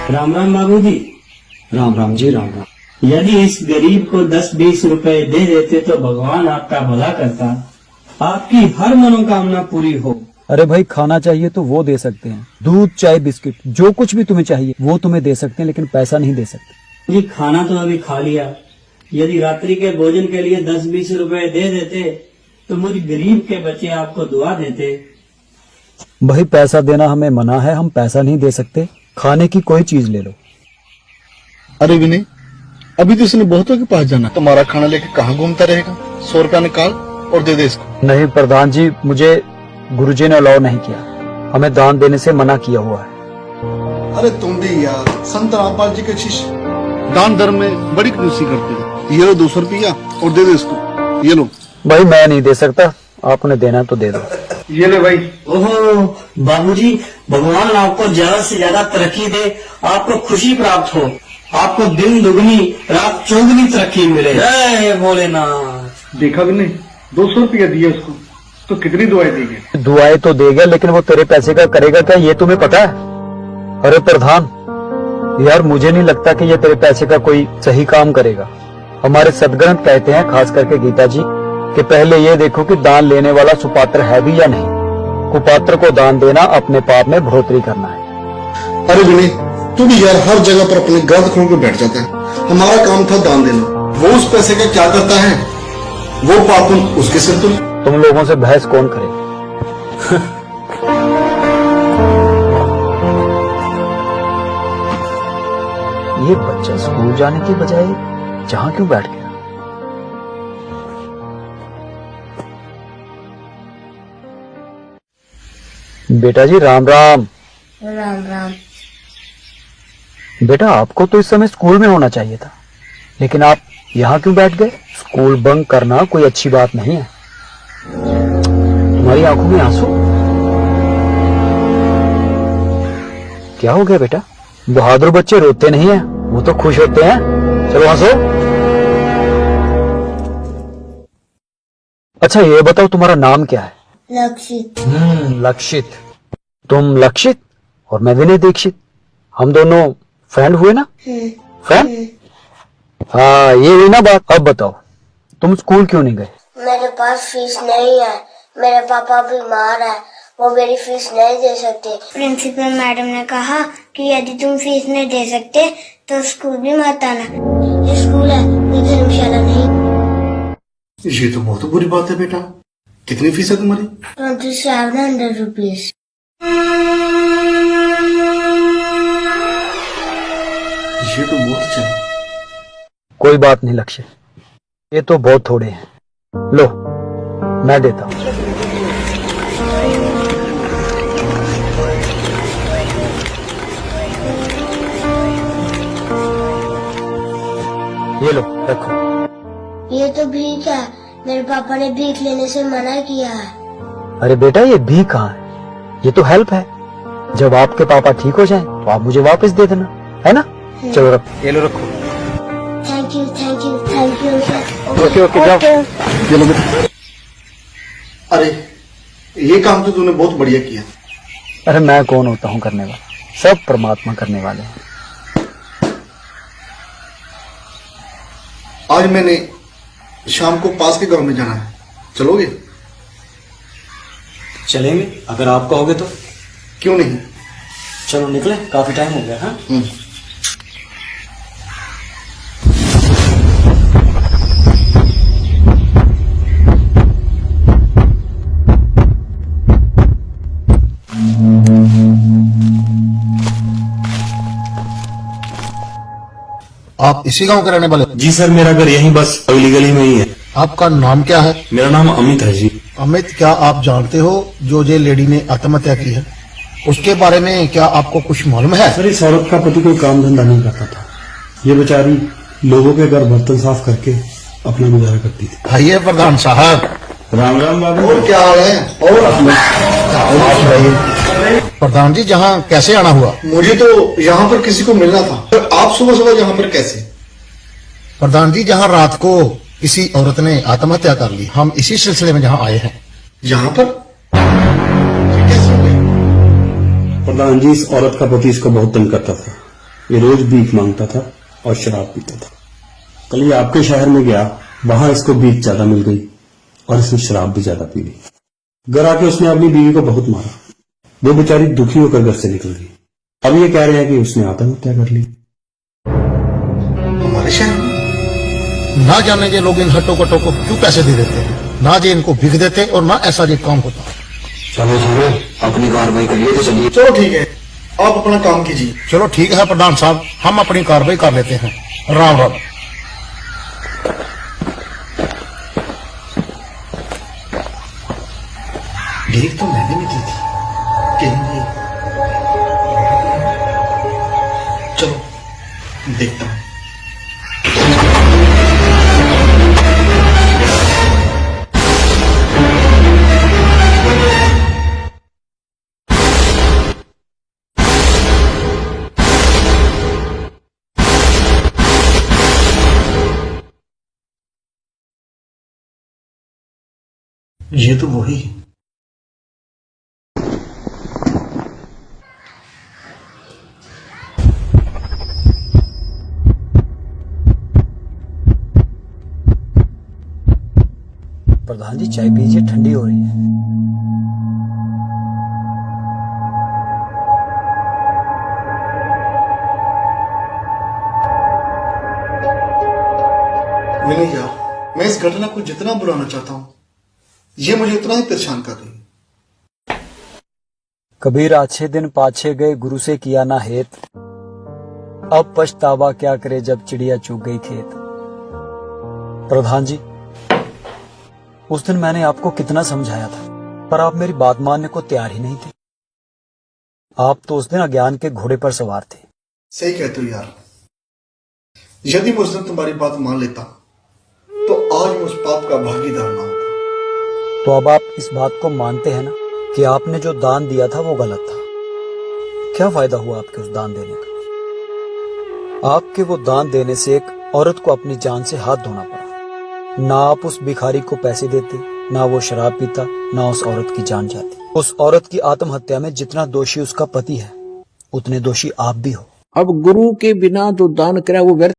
राम राम बाबूजी। राम राम जी, राम राम। यदि इस गरीब को 10-20 रुपए दे देते तो भगवान आपका भला करता, आपकी हर मनोकामना पूरी हो। अरे भाई, खाना चाहिए तो वो दे सकते हैं, दूध चाय बिस्किट जो कुछ भी तुम्हें चाहिए वो तुम्हें दे सकते हैं, लेकिन पैसा नहीं दे सकते। जी खाना तो अभी खा लिया, यदि रात्रि के भोजन के लिए 10-20 रुपए दे देते तो मुझ गरीब के बच्चे आपको दुआ देते। भाई पैसा देना हमें मना है, हम पैसा नहीं दे सकते। खाने की कोई चीज ले लो। अरे विनय, अभी तो इसने बहुतों के पास जाना, तुम्हारा खाना लेके कहाँ घूमता रहेगा। 100 रुपया निकाल और दे दे इसको। नहीं प्रधान जी, मुझे गुरुजी ने अलाउ नहीं किया, हमें दान देने से मना किया हुआ है। अरे तुम भी यार संत रामपाल जी के शिष्य, दान धर्म में बड़ी कंजूसी करते हो। ये लो 200 रुपया और दे दे इसको। ये लो। भाई मैं नहीं दे सकता, आपने देना तो दे दो। ये ले भाई। ओहो बाबूजी, भगवान आपको ज्यादा से ज्यादा तरक्की दे, आपको खुशी प्राप्त हो, आपको दिन दुगनी रात चौगुनी तरक्की मिले। जय भोलेनाथ। देखा विनय, 200 रुपया दिया उसको तो कितनी दुआएं दी गई। दुआएं तो देगा, लेकिन वो तेरे पैसे का करेगा क्या, ये तुम्हें पता है? अरे प्रधान यार, मुझे नहीं लगता कि ये तेरे पैसे का कोई सही काम करेगा। हमारे सदग्रंथ कहते हैं, खास करके गीता जी, कि पहले ये देखो कि दान लेने वाला सुपात्र है भी या नहीं। कुपात्र को दान देना अपने पाप में बढ़ोतरी करना है। अरे विनय, तू भी यार हर जगह पर अपने ग्रंथ खोल के बैठ जाता है। हमारा काम था दान देना, वो उस पैसे का क्या करता है, वो पाप उसके सिर तुम। तुम लोगों से बहस कौन करे। ये बच्चा स्कूल जाने की बजाय जहां क्यों बैठ गया? बेटा जी राम राम। राम राम। बेटा आपको तो इस समय स्कूल में होना चाहिए था, लेकिन आप यहाँ क्यों बैठ गए? स्कूल बंक करना कोई अच्छी बात नहीं है। तुम्हारी आंखों में आंसू क्या हो गया बेटा? बहादुर बच्चे रोते नहीं हैं, वो तो खुश होते हैं। चलो हंसो। अच्छा ये बताओ, तुम्हारा नाम क्या है? लक्षित। लक्षित। तुम लक्षित और मैं विनय दीक्षित, हम दोनों फ्रेंड हुए ना? फ्रेंड? हाँ ये हुई ना बात। अब बताओ तुम स्कूल क्यों नहीं गए? मेरे पास फीस नहीं है, मेरे पापा बीमार है, वो मेरी फीस नहीं दे सकते। प्रिंसिपल मैडम ने कहा कि यदि तुम फीस नहीं दे सकते तो स्कूल भी मत आना। ये स्कूल है, ये धर्मशाला नहीं। ये तो बहुत बुरी बात है बेटा। कितनी फीस है तुम्हारी? 2700 रुपीज। ये तो बहुत अच्छा। कोई बात नहीं लक्ष्य, ये तो बहुत थोड़े हैं। लो मैं देता हूँ। ये लो रखो। ये तो भीख है, मेरे पापा ने भीख लेने से मना किया है। अरे बेटा ये भीख कहाँ है, ये तो हेल्प है। जब आपके पापा ठीक हो जाएं तो आप मुझे वापस दे देना, है ना? चलो रखो, ये लो रखो। Thank you thank you thank you. Okay okay जाओ। ये लो बेटा। अरे ये काम तो तूने बहुत बढ़िया किया। अरे मैं कौन होता हूँ करने वाला, सब परमात्मा करने वाले हैं। आज मैंने शाम को पास के गांव में जाना है, चलोगे? चलेंगे अगर आप कहोगे तो। क्यों नहीं? चलो निकले, काफी टाइम हो गया। हाँ आप इसी गांव के रहने वाले? जी सर, मेरा घर यहीं बस अगली गली में ही है। आपका नाम क्या है? मेरा नाम अमित है जी। अमित, क्या आप जानते हो जो ये लेडी ने आत्महत्या की है, उसके बारे में क्या आपको कुछ मालूम है? सर इस औरत का पति कोई काम धंधा नहीं करता था, ये बेचारी लोगों के घर बर्तन साफ करके अपना गुजारा करती थी। आइए प्रधान साहब। राम राम बाबू। और क्या हाल है? और आप बताइए। प्रधान जी, जहाँ कैसे आना हुआ? मुझे तो यहाँ पर किसी को मिलना था, तो आप सुबह सुबह यहाँ पर कैसे? प्रधान जी, जहाँ रात को किसी औरत ने आत्महत्या कर ली, हम इसी सिलसिले में यहाँ आए हैं। यहाँ पर कैसे हो गए? प्रधान जी, इस औरत का पति इसको बहुत तंग करता था, ये रोज भीख मांगता था और शराब पीता था। कल ये आपके शहर में गया, वहां इसको भीख ज्यादा मिल गई और इसने शराब भी ज्यादा पी ली। घर आके उसने अपनी बीवी को बहुत मारा। वो बेचारी दुखी होकर घर से निकल गई। अब ये कह रहे हैं कि उसने आत्महत्या कर ली। हमारे शहर में ना जाने के लोग इन हट्टों कट्टों को क्यों पैसे दे देते हैं, ना जे इनको भीख देते और ना ऐसा ये काम होता। चलो चलो अपनी कार्रवाई करिए तो चलिए। चलो ठीक है, आप अपना काम कीजिए। चलो ठीक है प्रधान साहब, हम अपनी कार्रवाई कर लेते हैं। राम राम। देख तो मैंने भी दी थी, कहेंगे चलो देखता हूं। ये तो वही है। प्रधान जी चाय पीजिए, ठंडी हो रही है। विनय यार, मैं इस घटना को जितना बुलाना चाहता हूं, ये मुझे उतना ही परेशान कर रही है। कबीर अच्छे दिन पाछे गए, गुरु से किया ना हेत। अब पछतावा क्या करे जब चिड़िया चुग गई खेत। प्रधान जी, उस दिन मैंने आपको कितना समझाया था, पर आप मेरी बात मानने को तैयार ही नहीं थे। आप तो उस दिन अज्ञान के घोड़े पर सवार थे। सही कहते हो यार, यदि मैं उस दिन तुम्हारी बात मान लेता तो आज मैं उस पाप का भागीदार ना होता। तो अब आप इस बात को मानते हैं ना कि आपने जो दान दिया था वो गलत था। क्या फायदा हुआ आपके उस दान देने का? आपके वो दान देने से एक औरत को अपनी जान से हाथ धोना पड़ा। ना आप उस भिखारी को पैसे देते, ना वो शराब पीता, ना उस औरत की जान जाती। उस औरत की आत्महत्या में जितना दोषी उसका पति है, उतने दोषी आप भी हो। अब गुरु के बिना जो दान करे वो व्यर्थ